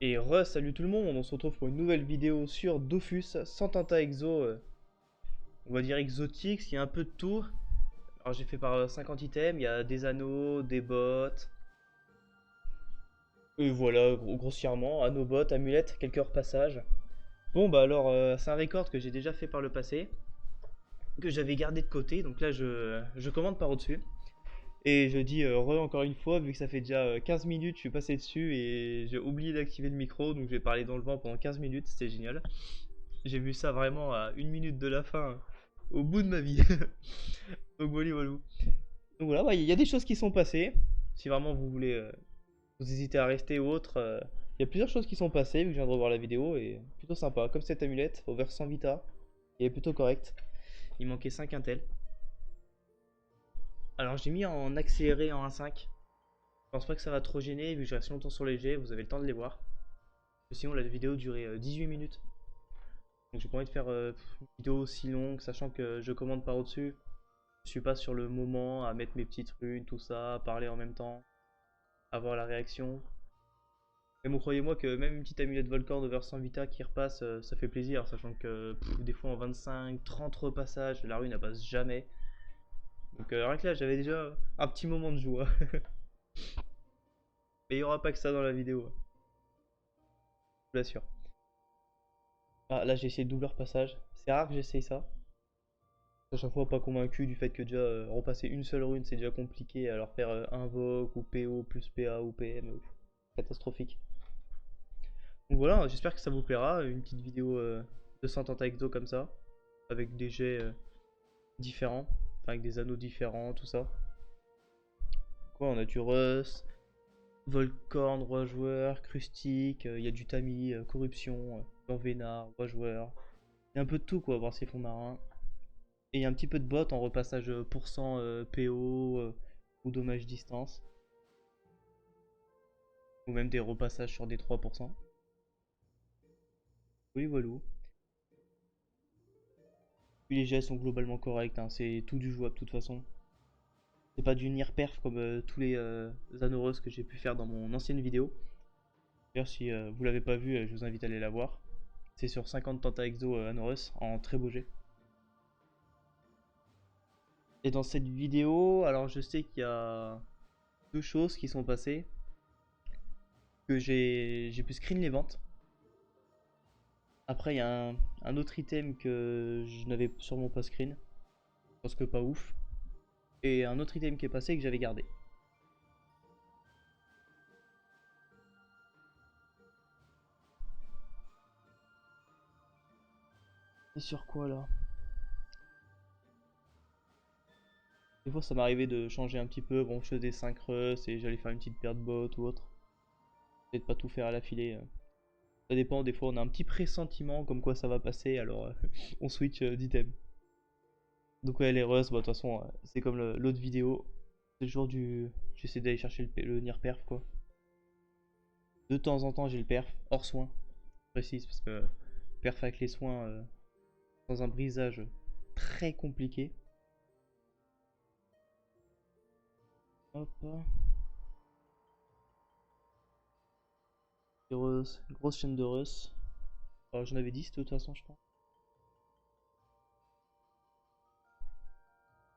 Et salut tout le monde, on se retrouve pour une nouvelle vidéo sur Dofus, sans Tenta Exo, on va dire exotique, il y a un peu de tout. Alors j'ai fait par 50 items, il y a des anneaux, des bottes, et voilà, grossièrement, anneaux, bottes, amulettes, quelques repassages. Bon bah alors, c'est un record que j'ai déjà fait par le passé, que j'avais gardé de côté, donc là je commande par au-dessus. Et je dis encore une fois, vu que ça fait déjà 15 minutes, je suis passé dessus et j'ai oublié d'activer le micro, donc j'ai parlé dans le vent pendant 15 minutes, c'était génial. J'ai vu ça vraiment à une minute de la fin, au bout de ma vie. Donc voilà, voilà. Donc voilà, il y a des choses qui sont passées. Si vraiment vous voulez, vous hésitez à rester ou autre, il y a plusieurs choses qui sont passées, vu que je viens de revoir la vidéo, et plutôt sympa. Comme cette amulette, au versant Vita, il est plutôt correct. Il manquait 5 intels. Alors j'ai mis en accéléré en 1.5. Je pense pas que ça va trop gêner, vu que je reste longtemps sur les jets, vous avez le temps de les voir. Sinon la vidéo durait 18 minutes. Donc j'ai pas envie de faire une vidéo aussi longue, sachant que je commande par au-dessus. Je suis pas sur le moment à mettre mes petites runes, tout ça, à parler en même temps, avoir la réaction. Mais bon, croyez-moi que même une petite amulette Volcorn over 100 Vita qui repasse, ça fait plaisir, sachant que des fois en 25, 30 repassages, la rune elle passe jamais. Donc rien que là, j'avais déjà un petit moment de joie. Mais il y aura pas que ça dans la vidéo, je vous l'assure. Ah, là j'ai essayé le double repassage. C'est rare que j'essaye ça. À chaque fois pas convaincu du fait que déjà repasser une seule rune c'est déjà compliqué, alors faire invoque ou PO plus PA ou PM, catastrophique. Donc voilà, j'espère que ça vous plaira, une petite vidéo de 100 Tentaclo comme ça, avec des jets différents, enfin avec des anneaux différents, tout ça. Quoi, on a du Rust, Volcorn, roi joueur, Crustic, il y a du Tami, Corruption, Vénard, roi joueur. Il y a un peu de tout quoi, voir ces fonds marins. Et il y a un petit peu de bot en repassage pourcent PO ou dommage distance. Ou même des repassages sur des 3%. Oui, voilà. Puis les gestes sont globalement corrects, hein, c'est tout du jouable de toute façon. C'est pas du near perf comme tous les Anorus que j'ai pu faire dans mon ancienne vidéo. D'ailleurs, si vous l'avez pas vu, je vous invite à aller la voir. C'est sur 50 Tenta Exo Anorus en très beau jet. Et dans cette vidéo, alors je sais qu'il y a deux choses qui sont passées. Que j'ai pu screen les ventes. Après, il y a un autre item que je n'avais sûrement pas screen. Je pense que pas ouf. Et un autre item qui est passé que j'avais gardé. Et sur quoi là? Des fois ça m'arrivait de changer un petit peu. Bon, je faisais 5 runs et j'allais faire une petite paire de bottes ou autre. Peut-être pas tout faire à l'affilée. Ça dépend, des fois on a un petit pressentiment comme quoi ça va passer, alors on switch d'item. Donc ouais, les runs, bah, de toute façon, c'est comme l'autre vidéo. C'est le jour du... J'essaie d'aller chercher le Nier perf quoi. De temps en temps j'ai le perf, hors soin. Je précise parce que perf avec les soins dans un brisage très compliqué. Hop. Heureuse, grosse chaîne de Russ. Oh, j'en avais 10 de toute façon, je pense.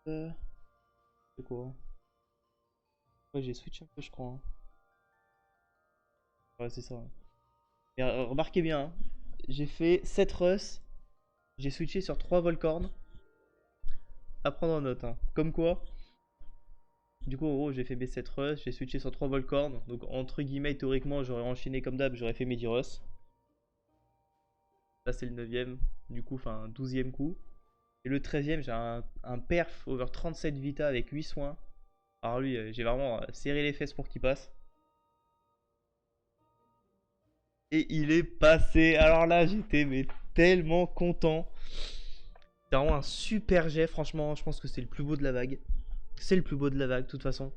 C'est quoi? Ouais, j'ai switch un peu, je crois, hein. Ouais, c'est ça. Et remarquez bien, hein, j'ai fait 7 Russ. J'ai switché sur 3 Volcorn. À prendre en note, hein. Comme quoi, du coup, en gros, j'ai fait mes 7 Russ. J'ai switché sur 3 Volcorn. Donc, entre guillemets, théoriquement, j'aurais enchaîné comme d'hab. J'aurais fait mes 10 Russ. Là, c'est le 9ème. Du coup, enfin, 12ème coup. Et le 13ème, j'ai un perf over 37 Vita avec 8 soins. Alors lui, j'ai vraiment serré les fesses pour qu'il passe. Et il est passé. Alors là, j'étais mais tellement content. C'est vraiment un super jet, franchement. Je pense que c'est le plus beau de la vague. C'est le plus beau de la vague, de toute façon.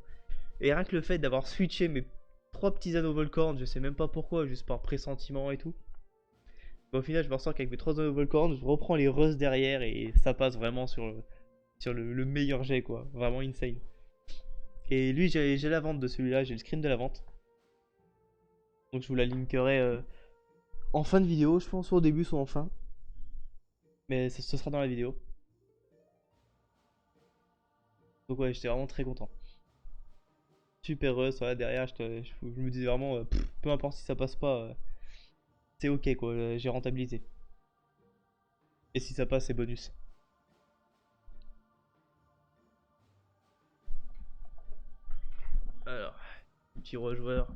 Et rien que le fait d'avoir switché mes 3 petits anneaux Volcorn, je sais même pas pourquoi, juste par pressentiment et tout. Mais au final, je me ressens qu'avec mes 3 anneaux Volcorn, je reprends les russes derrière et ça passe vraiment sur le meilleur jet, quoi. Vraiment insane. Et lui, j'ai la vente de celui-là, j'ai le screen de la vente. Donc je vous la linkerai en fin de vidéo, je pense, soit au début, soit en fin. Mais ce sera dans la vidéo. Donc ouais, j'étais vraiment très content. Super heureux, ça va derrière, je me disais vraiment, peu importe si ça passe pas, c'est ok quoi, j'ai rentabilisé. Et si ça passe, c'est bonus. Alors, petit rejoueur.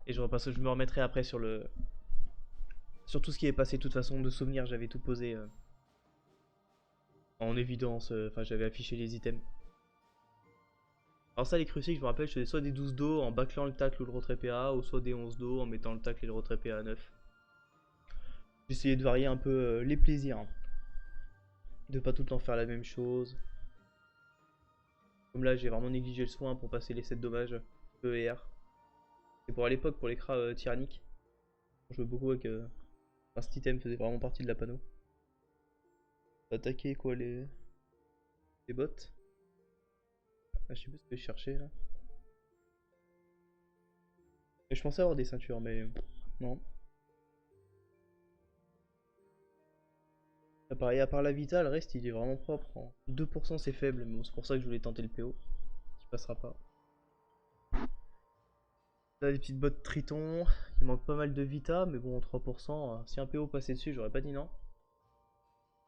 Et je me remettrai après sur tout ce qui est passé. De toute façon, de souvenirs, j'avais tout posé en évidence. Enfin, j'avais affiché les items. Alors ça, les cruciques, je me rappelle, je faisais soit des 12 dos en bâclant le tacle ou le retrait PA, ou soit des 11 dos en mettant le tacle et le retrait PA à 9. J'essayais de varier un peu les plaisirs, hein. De pas tout le temps faire la même chose. Comme là, j'ai vraiment négligé le soin pour passer les 7 dommages E et R. Et pour à l'époque, pour les cras tyranniques, on jouait beaucoup avec... enfin, cet item faisait vraiment partie de la panneau. Attaquer quoi les bots. Ah, je sais plus ce que je cherchais là. Et je pensais avoir des ceintures, mais non. Ah, pareil, à part la Vita, le reste il est vraiment propre, hein. 2% c'est faible, mais bon, c'est pour ça que je voulais tenter le PO. Qui passera pas. Là, des petites bottes Triton. Il manque pas mal de Vita, mais bon, 3%. Si un PO passait dessus, j'aurais pas dit non.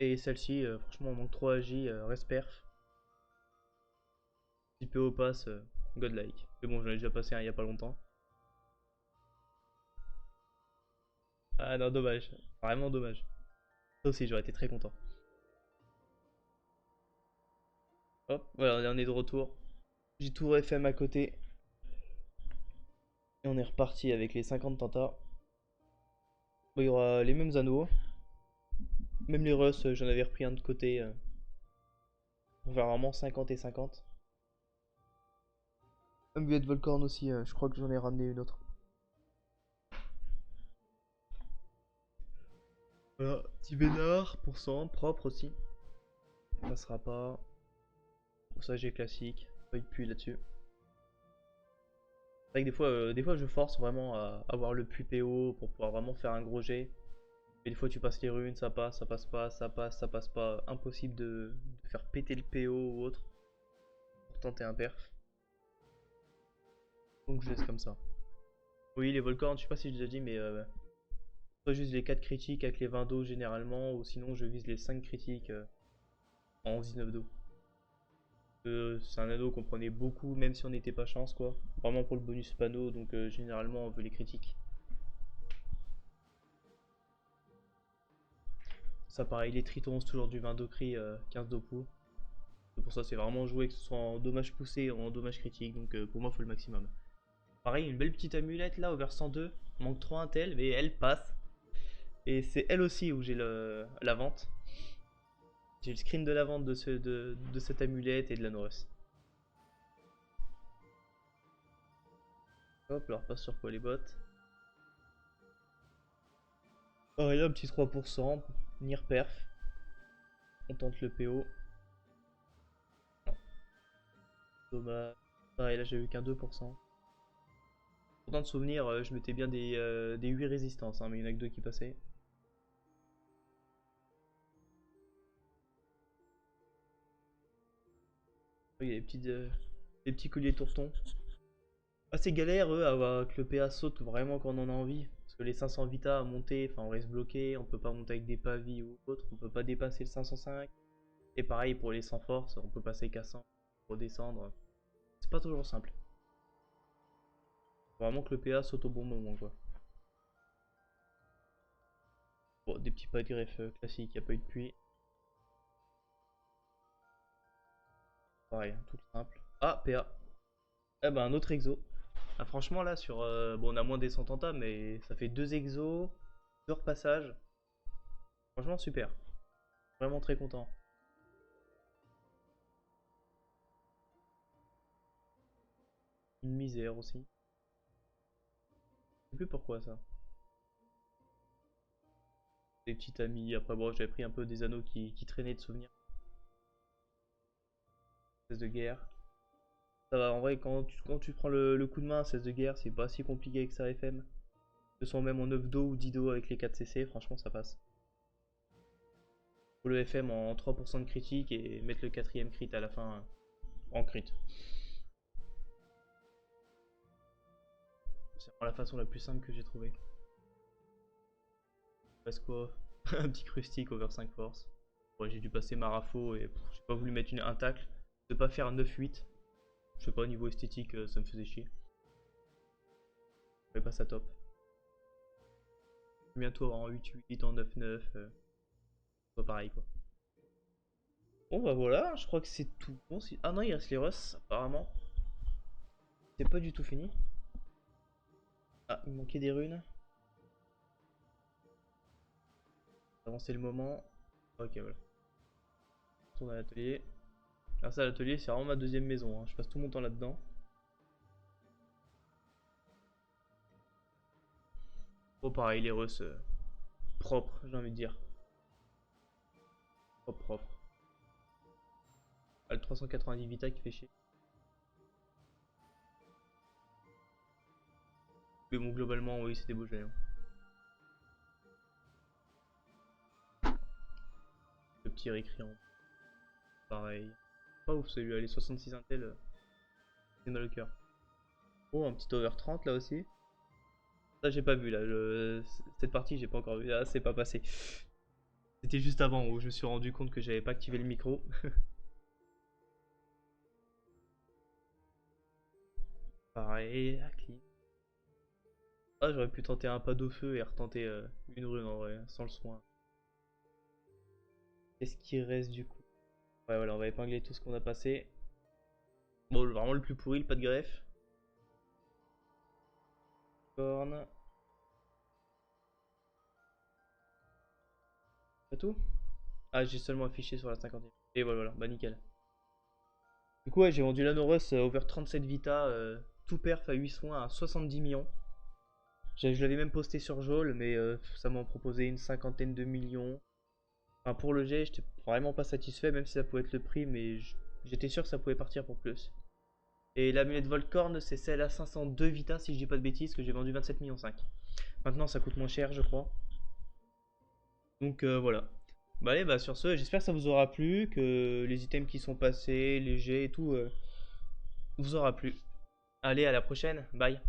Et celle-ci, franchement, on manque 3 AJ, reste perf. Si PO passe, godlike. Mais bon, j'en ai déjà passé un il y a pas longtemps. Ah non, dommage. Vraiment dommage. Ça aussi, j'aurais été très content. Hop, voilà, on est de retour. J'ai tout FM à côté. Et on est reparti avec les 50 tentats. Bon, il y aura les mêmes anneaux. Même les Russes, j'en avais repris un de côté. Pour faire vraiment 50 et 50. Un bullet Volcorn aussi, je crois que j'en ai ramené une autre. Voilà, petit Bénard, pourcent, propre aussi. Ça passera pas. Pour ça, j'ai classique. Pas de puits là-dessus. C'est vrai que des fois, je force vraiment à avoir le puits PO pour pouvoir vraiment faire un gros jet. Mais des fois, tu passes les runes, ça passe pas, ça passe, ça passe pas. Impossible de faire péter le PO ou autre pour tenter un perf. Donc, je laisse comme ça. Oui, les Volcorn, je sais pas si je l'ai déjà dit, mais soit juste les 4 critiques avec les 20 dos généralement, ou sinon je vise les 5 critiques en 19 dos. C'est un anneau qu'on prenait beaucoup, même si on n'était pas chance, quoi. Vraiment pour le bonus panneau, donc généralement on veut les critiques. Ça pareil, les tritons, c'est toujours du 20 do cri, 15 do pou. C'est pour ça c'est vraiment joué que ce soit en dommage poussé ou en dommage critique, donc pour moi il faut le maximum. Pareil, une belle petite amulette là au versant 2, manque 3 intel, mais elle passe. Et c'est elle aussi où j'ai la vente. J'ai le screen de la vente de cette amulette et de la Norus. Hop, alors passe sur quoi les bots. Oh, il y a un petit 3%. Nir perf. On tente le PO. Non. Dommage. Pareil, là j'ai eu qu'un 2%. Pourtant de souvenir, je mettais bien des 8 résistances, hein, mais il n'y en a que 2 qui passaient. Oh, il y a des petits colliers tourtons. Assez galère eux que le PA saute vraiment quand on en a envie. Parce que les 500 Vita à monter, enfin on reste bloqué, on peut pas monter avec des pavis ou autre, on peut pas dépasser le 505. Et pareil pour les 100 force, on peut passer qu'à 100 pour descendre. C'est pas toujours simple. Faut vraiment que le PA saute au bon moment quoi. Bon, des petits pas de greffe classiques, y a pas eu de puits. Pareil, hein, tout simple. Ah, PA. Eh ben un autre exo. Ah, franchement là sur... bon on a moins des 100 tentats mais ça fait 2 exos, 2 repassages. Franchement super. Vraiment très content. Une misère aussi. Je sais plus pourquoi ça. Des petits amis. Après bon j'avais pris un peu des anneaux qui traînaient de souvenirs. Espèce de guerre. Ça va, en vrai, quand tu prends le coup de main, 16 de guerre, c'est pas si compliqué avec ça FM. Que ce soit même en 9 do ou 10 do avec les 4 CC, franchement, ça passe. Faut le FM en 3% de critique et mettre le quatrième crit à la fin en crit. C'est vraiment la façon la plus simple que j'ai trouvée. Parce quoi? Un petit crustique over 5 force. Ouais, j'ai dû passer Marafo et j'ai pas voulu mettre un tacle. De pas faire un 9-8. Je sais pas, au niveau esthétique, ça me faisait chier. Je pas ça top. Bientôt avoir en 8-8, en 9-9. Pas pareil quoi. Bon bah voilà, je crois que c'est tout. Bon, si... Ah non, il reste les Russes apparemment. C'est pas du tout fini. Ah, il manquait des runes. Avancer le moment. Ok, voilà. On retourne à l'atelier. Alors ça, l'atelier, c'est vraiment ma deuxième maison. Hein. Je passe tout mon temps là-dedans. Oh pareil, les Russes, propres, j'ai envie de dire. Propre, propre. Ah, le 390 Vita qui fait chier. Mais bon, globalement, oui, c'est des beaux jeux. Hein. Le petit récréant. Pareil. Pas ouf celui-là, les 66 Intel, c'est mal au cœur. Oh, un petit over 30 là aussi. Ça, j'ai pas vu là. Cette partie, j'ai pas encore vu. Ah, c'est pas passé. C'était juste avant où je me suis rendu compte que j'avais pas activé le micro. Pareil, clean. Ah, j'aurais pu tenter un pas d'au feu et retenter une rune en vrai, sans le soin. Qu'est-ce qui reste du coup? Ouais, voilà, on va épingler tout ce qu'on a passé. Bon, vraiment le plus pourri, le pas de greffe. Corne. C'est tout? Ah, j'ai seulement affiché sur la 50e. Et voilà, voilà, bah nickel. Du coup, ouais, j'ai vendu l'Anorus over 37 Vita, tout perf à 8 soins à 70 millions. Je l'avais même posté sur Jol, mais ça m'en proposait une cinquantaine de millions. Enfin, pour le jet, j'étais vraiment pas satisfait, même si ça pouvait être le prix, mais j'étais sûr que ça pouvait partir pour plus. Et la lunette Voltcorn, c'est celle à 502 Vita, si je dis pas de bêtises, que j'ai vendu 27 millions 5. Maintenant, ça coûte moins cher, je crois. Donc voilà. Bah allez, bah sur ce, j'espère que ça vous aura plu, que les items qui sont passés, les jets et tout, vous aura plu. Allez, à la prochaine, bye.